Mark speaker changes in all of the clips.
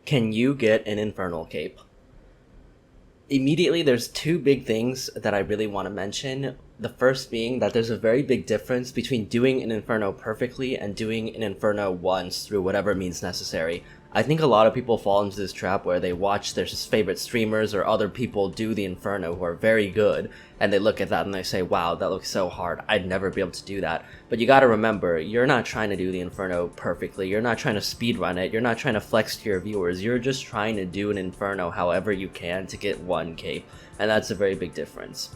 Speaker 1: Can you get an Infernal Cape? Immediately, there's two big things that I really want to mention. The first being that there's a very big difference between doing an Inferno perfectly and doing an Inferno once through whatever means necessary. I think a lot of people fall into this trap where they watch their favorite streamers or other people do the Inferno who are very good, and they look at that and they say, wow, that looks so hard, I'd never be able to do that. But you gotta remember, you're not trying to do the Inferno perfectly, you're not trying to speedrun it, you're not trying to flex to your viewers, you're just trying to do an Inferno however you can to get one cape, and that's a very big difference.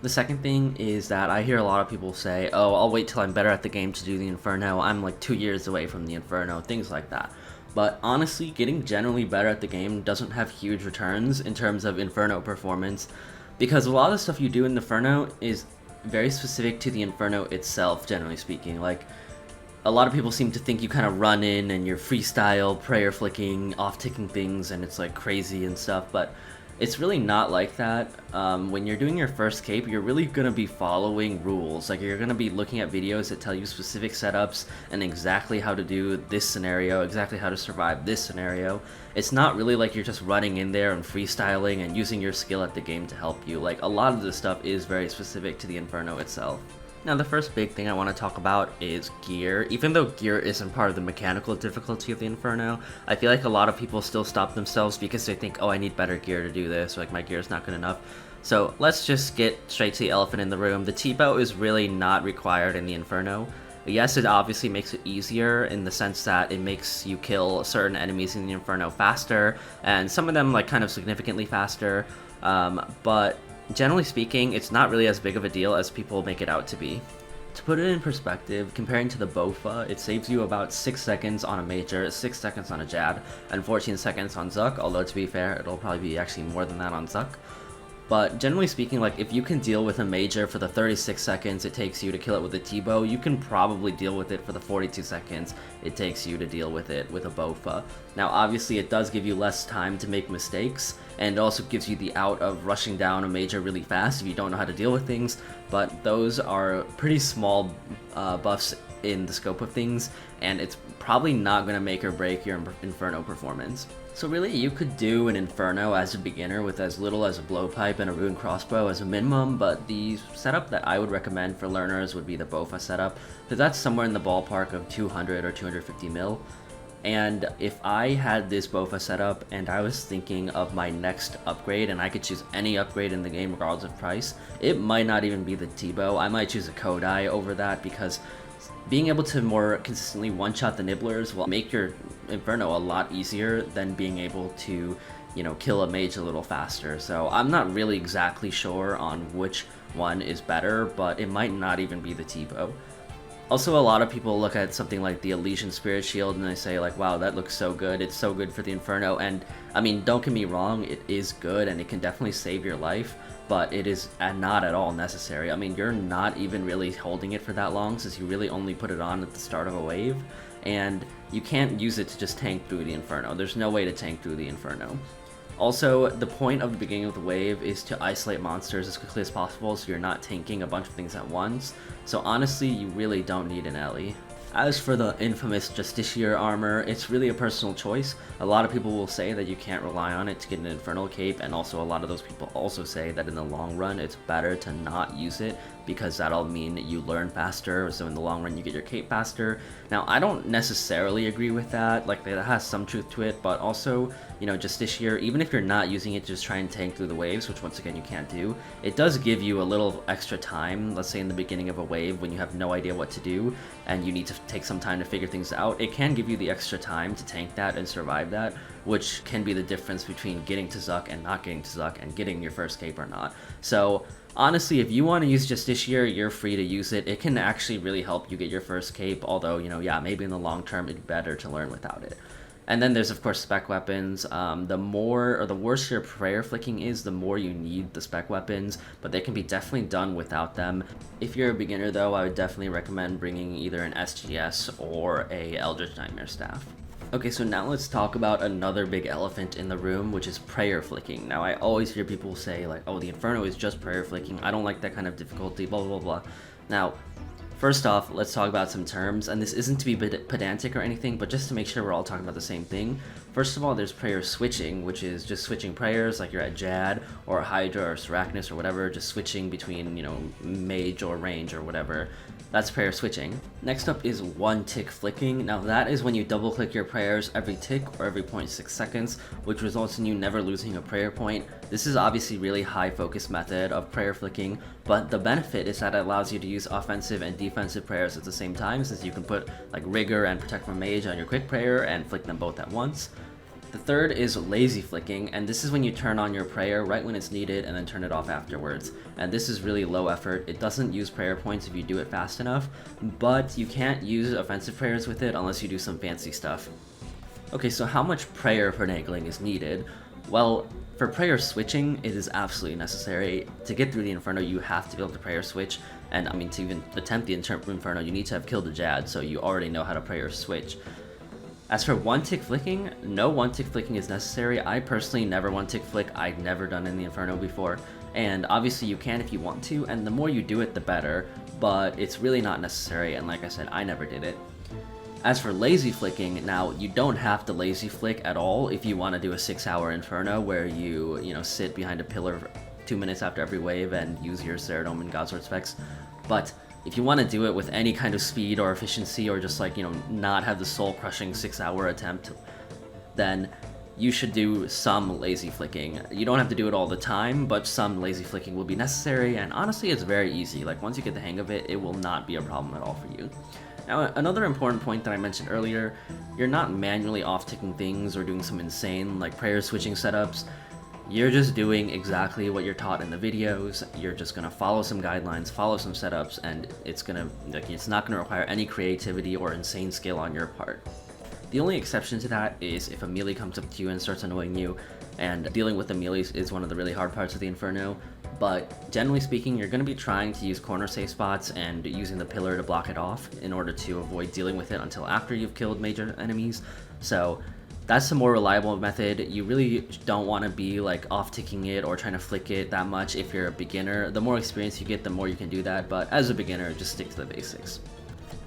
Speaker 1: The second thing is that I hear a lot of people say, oh, I'll wait till I'm better at the game to do the Inferno, I'm like 2 years away from the Inferno, things like that. But honestly, getting generally better at the game doesn't have huge returns in terms of Inferno performance, because a lot of the stuff you do in Inferno is very specific to the Inferno itself, generally speaking. Like, a lot of people seem to think you kind of run in and you're freestyle, prayer flicking, off-ticking things, and it's like crazy and stuff, but it's really not like that. When you're doing your first cape, you're really going to be following rules. Like, you're going to be looking at videos that tell you specific setups and exactly how to do this scenario, exactly how to survive this scenario. It's not really like you're just running in there and freestyling and using your skill at the game to help you. Like, a lot of this stuff is very specific to the Inferno itself. Now, the first big thing I want to talk about is gear. Even though gear isn't part of the mechanical difficulty of the Inferno, I feel like a lot of people still stop themselves because they think, oh, I need better gear to do this, or like my gear is not good enough. So let's just get straight to the elephant in the room. The TBow is really not required in the Inferno. Yes, it obviously makes it easier in the sense that it makes you kill certain enemies in the Inferno faster, and some of them like kind of significantly faster, but generally speaking, it's not really as big of a deal as people make it out to be. To put it in perspective, comparing to the BoFa, it saves you about 6 seconds on a Major, 6 seconds on a Jad, and 14 seconds on Zuck, although to be fair, it'll probably be actually more than that on Zuck. But generally speaking, like, if you can deal with a Major for the 36 seconds it takes you to kill it with a TBow, you can probably deal with it for the 42 seconds it takes you to deal with it with a BoFa. Now, obviously, it does give you less time to make mistakes, and also gives you the out of rushing down a Major really fast if you don't know how to deal with things, but those are pretty small buffs in the scope of things, and it's probably not going to make or break your Inferno performance. So really, you could do an Inferno as a beginner with as little as a blowpipe and a rune crossbow as a minimum, but the setup that I would recommend for learners would be the BoFa setup, because that's somewhere in the ballpark of 200 or 250 mil. And if I had this BoFa setup and I was thinking of my next upgrade and I could choose any upgrade in the game regardless of price, it might not even be the TBow. I might choose a Kodai over that, because being able to more consistently one-shot the Nibblers will make your Inferno a lot easier than being able to, you know, kill a mage a little faster. So I'm not really exactly sure on which one is better, but it might not even be the TBow. Also, a lot of people look at something like the Elysian Spirit Shield and they say like, wow, that looks so good, it's so good for the Inferno, and I mean, don't get me wrong, it is good and it can definitely save your life, but it is not at all necessary. I mean, you're not even really holding it for that long, since you really only put it on at the start of a wave, and you can't use it to just tank through the Inferno. There's no way to tank through the Inferno. Also, the point of the beginning of the wave is to isolate monsters as quickly as possible so you're not tanking a bunch of things at once, so honestly, you really don't need an Ellie. As for the infamous Justiciar armor, it's really a personal choice. A lot of people will say that you can't rely on it to get an Infernal Cape, and also a lot of those people also say that in the long run it's better to not use it, because that'll mean you learn faster, so in the long run you get your cape faster. Now, I don't necessarily agree with that, like, that has some truth to it, but also, you know, Justiciar, even if you're not using it to just try and tank through the waves, which once again you can't do, it does give you a little extra time, let's say in the beginning of a wave when you have no idea what to do, and you need to take some time to figure things out. It can give you the extra time to tank that and survive that, which can be the difference between getting to Zuck and not getting to Zuck, and getting your first cape or not. So honestly, if you want to use Justiciar, you're free to use it. It can actually really help you get your first cape, although, you know, yeah, maybe in the long term it'd be better to learn without it. And then there's, of course, spec weapons. The more, or the worse your prayer flicking is, the more you need the spec weapons, but they can be definitely done without them. If you're a beginner, though, I would definitely recommend bringing either an SGS or a Eldritch Nightmare Staff. Okay, so now let's talk about another big elephant in the room, which is prayer flicking. Now, I always hear people say, like, oh, the Inferno is just prayer flicking, I don't like that kind of difficulty, blah, blah, blah. Now, First off, let's talk about some terms, and this isn't to be pedantic or anything, but just to make sure we're all talking about the same thing. First of all, there's prayer switching, which is just switching prayers, like you're at Jad or Hydra or Sarachnis or whatever, just switching between, mage or range or whatever. That's prayer switching. Next up is one tick flicking. Now that is when you double click your prayers every tick or every 0.6 seconds, which results in you never losing a prayer point. This is obviously really high focus method of prayer flicking, but the benefit is that it allows you to use offensive and defensive prayers at the same time, since you can put like Rigor and Protect from Mage on your quick prayer and flick them both at once. The third is lazy flicking, and this is when you turn on your prayer right when it's needed and then turn it off afterwards. And this is really low effort. It doesn't use prayer points if you do it fast enough, but you can't use offensive prayers with it unless you do some fancy stuff. Okay, so how much prayer finagling is needed? Well, for prayer switching, it is absolutely necessary. To get through the Inferno, you have to be able to prayer switch, and I mean, to even attempt the Inferno, you need to have killed the Jad, so you already know how to prayer switch. As for one-tick flicking, no one-tick flicking is necessary. I personally never one-tick flick. I've never done it in the Inferno before, and obviously you can if you want to, and the more you do it, the better, but it's really not necessary, and like I said, I never did it. As for lazy flicking, now you don't have to lazy flick at all if you want to do a 6-hour Inferno where you sit behind a pillar for 2 minutes after every wave and use your Ceradome and Godsword specs, but if you want to do it with any kind of speed or efficiency, or just not have the soul-crushing 6-hour attempt, then you should do some lazy flicking. You don't have to do it all the time, but some lazy flicking will be necessary, and honestly it's very easy. Like once you get the hang of it, it will not be a problem at all for you. Now, another important point that I mentioned earlier, you're not manually off-ticking things or doing some insane prayer switching setups. You're just doing exactly what you're taught in the videos. You're just gonna follow some guidelines, follow some setups, and it's not gonna require any creativity or insane skill on your part. The only exception to that is if a melee comes up to you and starts annoying you, and dealing with the melees is one of the really hard parts of the Inferno, but generally speaking, you're gonna be trying to use corner safe spots and using the pillar to block it off in order to avoid dealing with it until after you've killed major enemies. So that's a more reliable method. You really don't want to be off-ticking it or trying to flick it that much if you're a beginner. The more experience you get, the more you can do that, but as a beginner, just stick to the basics.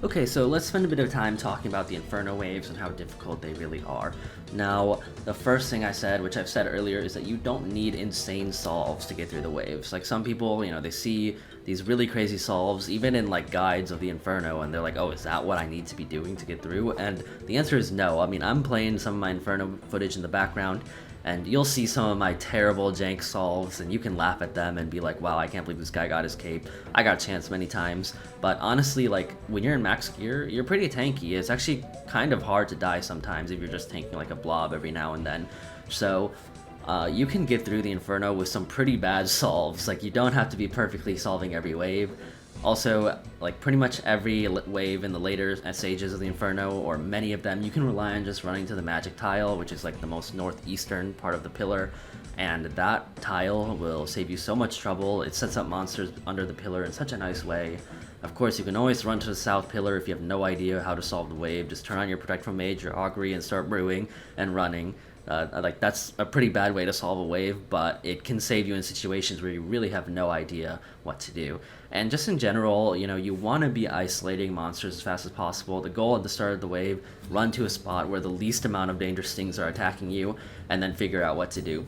Speaker 1: Okay, so let's spend a bit of time talking about the Inferno waves and how difficult they really are. Now, the first thing I said, which I've said earlier, is that you don't need insane solves to get through the waves. Like some people, they see these really crazy solves, even in guides of the Inferno, and they're like, oh, is that what I need to be doing to get through? And the answer is no. I mean, I'm playing some of my Inferno footage in the background, and you'll see some of my terrible jank solves, and you can laugh at them and be like, wow, I can't believe this guy got his cape. I got chanced many times. But honestly, when you're in max gear, you're pretty tanky. It's actually kind of hard to die sometimes if you're just tanking a blob every now and then. So you can get through the Inferno with some pretty bad solves. You don't have to be perfectly solving every wave. Also, pretty much every wave in the later stages of the Inferno, or many of them, you can rely on just running to the magic tile, which is the most northeastern part of the pillar, and that tile will save you so much trouble. It sets up monsters under the pillar in such a nice way. Of course, you can always run to the south pillar if you have no idea how to solve the wave. Just turn on your Protect from Mage, your Augury, and start brewing and running. That's a pretty bad way to solve a wave, but it can save you in situations where you really have no idea what to do. And just in general, you want to be isolating monsters as fast as possible. The goal at the start of the wave, run to a spot where the least amount of dangerous things are attacking you, and then figure out what to do.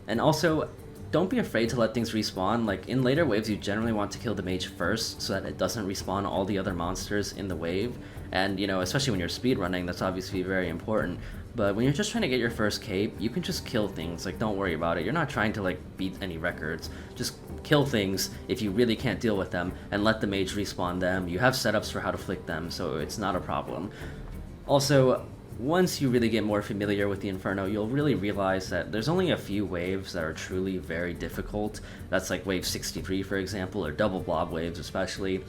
Speaker 1: And also, don't be afraid to let things respawn. In later waves, you generally want to kill the mage first so that it doesn't respawn all the other monsters in the wave. And, especially when you're speedrunning, that's obviously very important. But when you're just trying to get your first cape, you can just kill things. Don't worry about it. You're not trying to beat any records. Just kill things if you really can't deal with them, and let the mage respawn them. You have setups for how to flick them, so it's not a problem. Also, once you really get more familiar with the Inferno, you'll really realize that there's only a few waves that are truly very difficult. That's wave 63, for example, or double blob waves especially.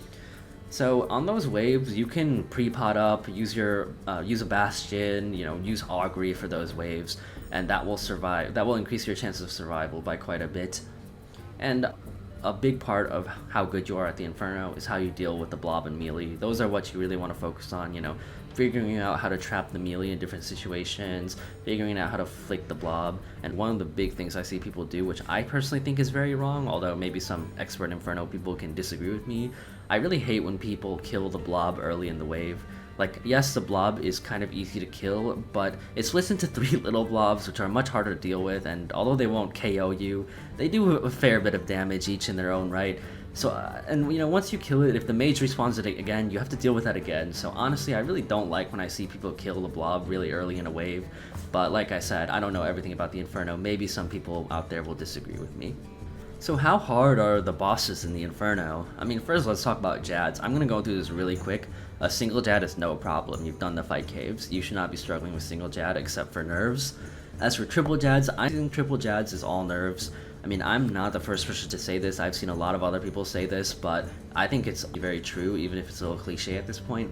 Speaker 1: So on those waves, you can pre-pot up, use a Bastion, use Augury for those waves, and that will increase your chances of survival by quite a bit. And a big part of how good you are at the Inferno is how you deal with the blob and melee. Those are what you really want to focus on, figuring out how to trap the melee in different situations, figuring out how to flick the blob. And one of the big things I see people do, which I personally think is very wrong, although maybe some expert Inferno people can disagree with me, I really hate when people kill the blob early in the wave. Like, yes, the blob is kind of easy to kill, but it's split into 3 little blobs, which are much harder to deal with, and although they won't KO you, they do a fair bit of damage each in their own right. So, and you know, once you kill it, if the mage respawns it again, you have to deal with that again. So honestly, I really don't like when I see people kill the blob really early in a wave. But like I said, I don't know everything about the Inferno. Maybe some people out there will disagree with me. So how hard are the bosses in the Inferno? I mean, first let's talk about Jads. I'm gonna go through this really quick. A single Jad is no problem. You've done the fight caves. You should not be struggling with single Jad except for nerves. As for triple Jads, I think triple Jads is all nerves. I mean, I'm not the first person to say this. I've seen a lot of other people say this, but I think it's very true, even if it's a little cliche at this point.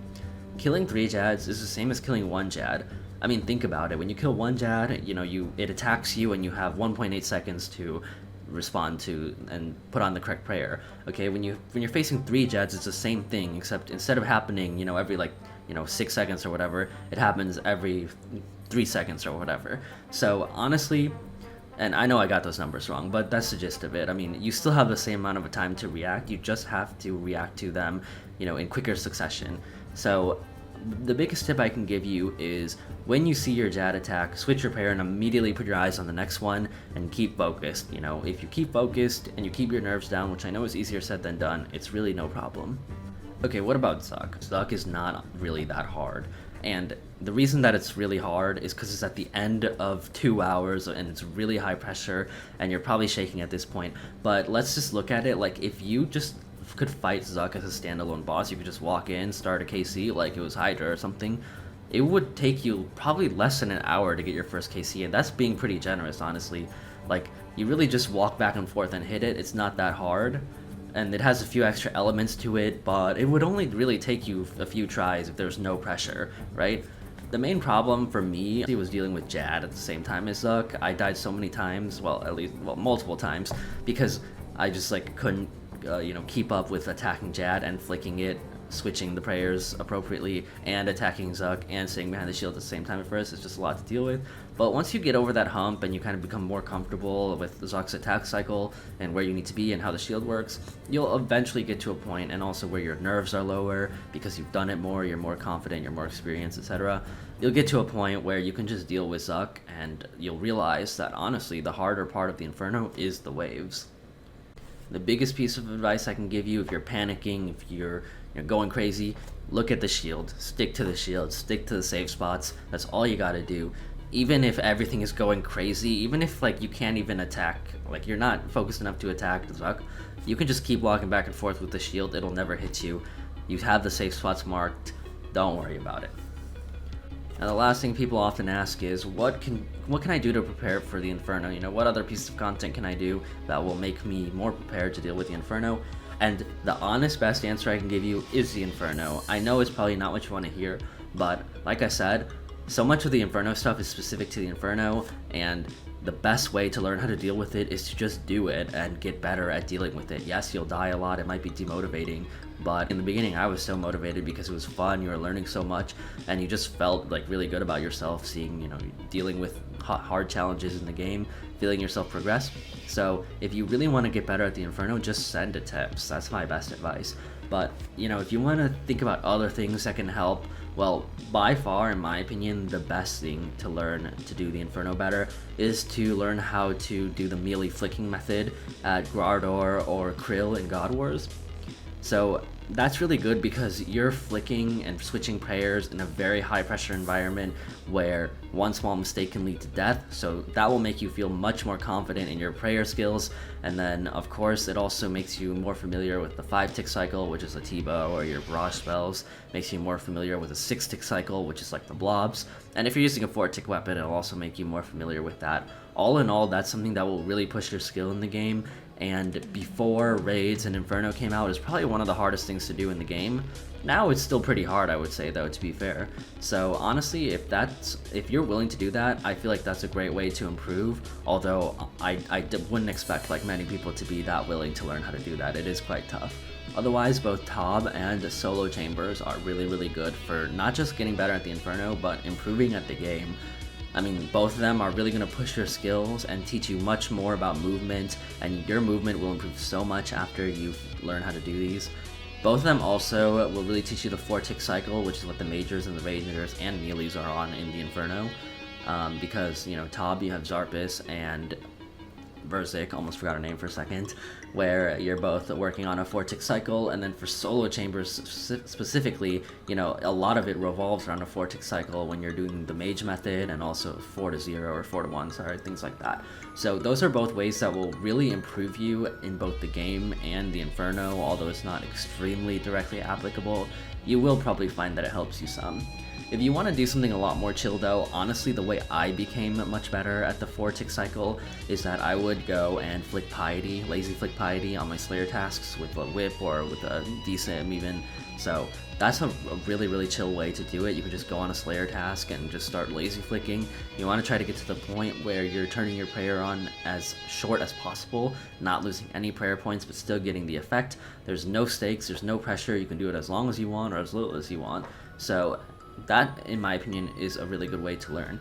Speaker 1: Killing 3 Jads is the same as killing 1 Jad. I mean, think about it. When you kill 1 Jad, you know, it attacks you and you have 1.8 seconds to respond to and put on the correct prayer. Okay, when you're facing 3 Jads, it's the same thing, except instead of happening, you know, every 6 seconds or whatever, it happens every 3 seconds or whatever. So honestly, and I know I got those numbers wrong, but that's the gist of it. I mean, you still have the same amount of time to react. You just have to react to them, you know, in quicker succession. So the biggest tip I can give you is when you see your Jad attack, switch your prayer and immediately put your eyes on the next one and keep focused. You know, if you keep focused and you keep your nerves down, which I know is easier said than done, it's really no problem. Okay, what about Zuck? Zuck is not really that hard. And the reason that it's really hard is because it's at the end of 2 hours and it's really high pressure and you're probably shaking at this point. But let's just look at it, like if you just could fight Zuck as a standalone boss, you could just walk in, start a KC like it was Hydra or something, it would take you probably less than an hour to get your first KC, and that's being pretty generous, honestly. Like, you really just walk back and forth and hit it, it's not that hard. And it has a few extra elements to it, but it would only really take you a few tries if there's no pressure, right? The main problem for me was dealing with Jad at the same time as Zuck. I died so many times, well, multiple times, because I just couldn't, keep up with attacking Jad and flicking it, switching the prayers appropriately, and attacking Zuck and staying behind the shield at the same time at first. It's just a lot to deal with. But once you get over that hump and you kind of become more comfortable with Zuck's attack cycle and where you need to be and how the shield works, you'll eventually get to a point, and also where your nerves are lower because you've done it more, you're more confident, you're more experienced, etc. You'll get to a point where you can just deal with Zuck, and you'll realize that honestly the harder part of the Inferno is the waves. The biggest piece of advice I can give you if you're panicking, if you're going crazy, look at the shield, stick to the shield, stick to the safe spots. That's all you gotta do. Even if everything is going crazy, even if you can't even attack, you're not focused enough to attack the Zuck, you can just keep walking back and forth with the shield, it'll never hit you. You have the safe spots marked, don't worry about it. Now the last thing people often ask is, what can I do to prepare for the Inferno? What other pieces of content can I do that will make me more prepared to deal with the Inferno? And the honest best answer I can give you is the Inferno. I know it's probably not what you want to hear, but like I said, so much of the Inferno stuff is specific to the Inferno, and the best way to learn how to deal with it is to just do it and get better at dealing with it. Yes, you'll die a lot, it might be demotivating, but in the beginning I was so motivated because it was fun, you were learning so much, and you just felt really good about yourself, seeing, dealing with hard challenges in the game, feeling yourself progress. So if you really want to get better at the Inferno, just send attempts. That's my best advice. But if you want to think about other things that can help, well, by far, in my opinion, the best thing to learn to do the Inferno better is to learn how to do the melee flicking method at Grardor or Krill in God Wars. So that's really good because you're flicking and switching prayers in a very high pressure environment where one small mistake can lead to death, so that will make you feel much more confident in your prayer skills. And then of course it also makes you more familiar with the 5-tick cycle, which is a TBow, or your barrage spells, makes you more familiar with a 6-tick cycle, which is like the blobs, and if you're using a 4-tick weapon, it'll also make you more familiar with that. All in all, that's something that will really push your skill in the game, and before Raids and Inferno came out, it was probably one of the hardest things to do in the game. Now it's still pretty hard, I would say, though, to be fair. So honestly, if you're willing to do that, I feel like that's a great way to improve, although I wouldn't expect like many people to be that willing to learn how to do that. It is quite tough. Otherwise, both TBow and solo chambers are really good for not just getting better at the Inferno, but improving at the game. I mean, both of them are really going to push your skills and teach you much more about movement, and your movement will improve so much after you've learned how to do these. Both of them also will really teach you the 4-tick cycle, which is what the Majors and the Rangers and Meelees are on in the Inferno. Because, you know, TBow, you have Zarpus, and Verzik, almost forgot her name for a second, where you're both working on a 4-tick cycle, and then for solo chambers specifically, you know, a lot of it revolves around a 4-tick cycle when you're doing the mage method, and also 4-0 or 4-1, sorry, things like that. So those are both ways that will really improve you in both the game and the Inferno, although it's not extremely directly applicable. You will probably find that it helps you some. If you want to do something a lot more chill though, honestly the way I became much better at the 4-tick cycle is that I would go and flick Piety, lazy flick Piety on my Slayer tasks with a whip or with a decent even. So that's a really chill way to do it. You can just go on a Slayer task and just start lazy flicking. You want to try to get to the point where you're turning your prayer on as short as possible, not losing any prayer points but still getting the effect. There's no stakes, there's no pressure, you can do it as long as you want or as little as you want. So that, in my opinion, is a really good way to learn.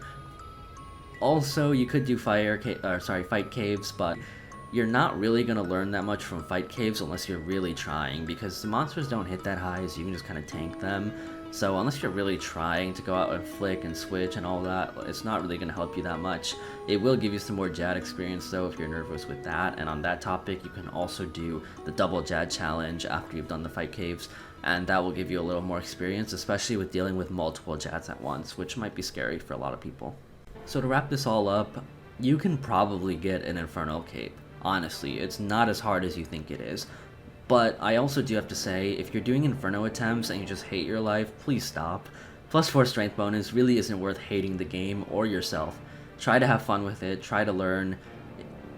Speaker 1: Also, you could do fight caves, but you're not really going to learn that much from fight caves unless you're really trying, because the monsters don't hit that high, so you can just kind of tank them. So unless you're really trying to go out and flick and switch and all that, it's not really going to help you that much. It will give you some more Jad experience though if you're nervous with that, and on that topic you can also do the double Jad challenge after you've done the fight caves, and that will give you a little more experience, especially with dealing with multiple Jads at once, which might be scary for a lot of people. So to wrap this all up, you can probably get an Infernal Cape. Honestly, it's not as hard as you think it is. But I also do have to say, if you're doing Inferno attempts and you just hate your life, please stop. +4 strength bonus really isn't worth hating the game or yourself. Try to have fun with it, try to learn.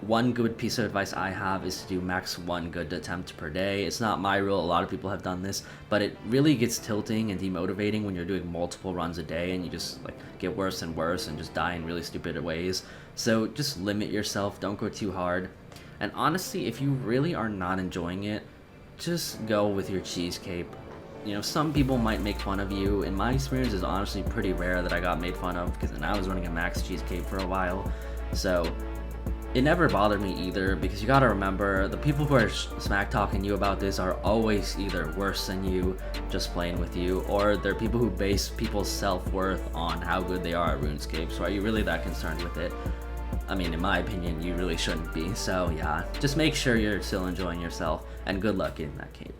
Speaker 1: One good piece of advice I have is to do max 1 good attempt per day. It's not my rule, a lot of people have done this, but it really gets tilting and demotivating when you're doing multiple runs a day and you just like get worse and worse and just die in really stupid ways. So just limit yourself, don't go too hard. And honestly, if you really are not enjoying it, just go with your cheese cape. You know, some people might make fun of you. In my experience, it's honestly pretty rare that I got made fun of, because I was running a max cheese cape for a while. So it never bothered me either, because you gotta remember, the people who are smack talking you about this are always either worse than you, just playing with you, or they're people who base people's self-worth on how good they are at RuneScape. So are you really that concerned with it? I mean, in my opinion, you really shouldn't be. So yeah, just make sure you're still enjoying yourself, and good luck getting that cape.